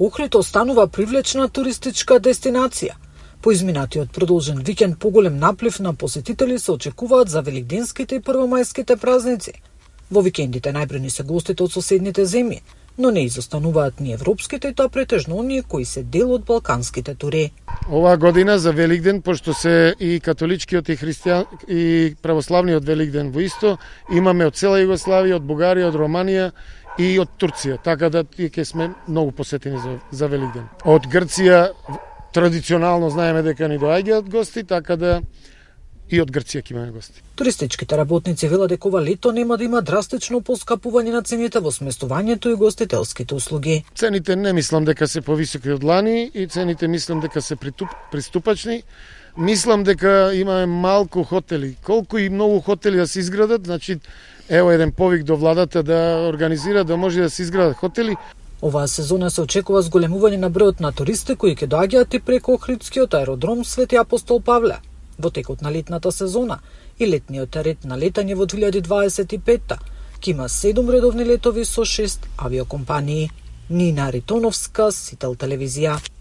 Охрид останува привлечна туристичка дестинација. По изминатиот продолжен викенд поголем наплив на посетители се очекуваат за великденските и првомајските празници. Во викендите најбројни се гостите од соседните земји, но не изостануваат ни европските и тоа претежно оние кои се дел од балканските тури. Оваа година за Великден, пошто се и католичкиот и православниот Великден во исто, имаме од цела Југославија, од Бугарија, од Романија и од Турција, така да ќе сме многу посетени за Великден. Од Грција традиционално знаеме дека ни доаѓаат гости, така да и од Грција ќе имаме гости. Туристичките работници велат дека ова лето нема да има драстично поскапување на цените во сместувањето и гостителските услуги. Цените не мислам дека се повисоки од лани и цените мислам дека се приступачни. Мислам дека имаме малку хотели. Колку и многу хотели да се изградат, значи ево еден повик до владата да организира да може да се изградат хотели. Оваа сезона се очекува зголемување на бројот на туристи кои ќе доаѓаат и преку Охридскиот аеродром Свети Апостол Павле. Во текот на летната сезона и летниот ред на летање во 2025-та ќе има 7 редовни летови со 6 авиокомпании. Нина Ритоновска, Сител телевизија.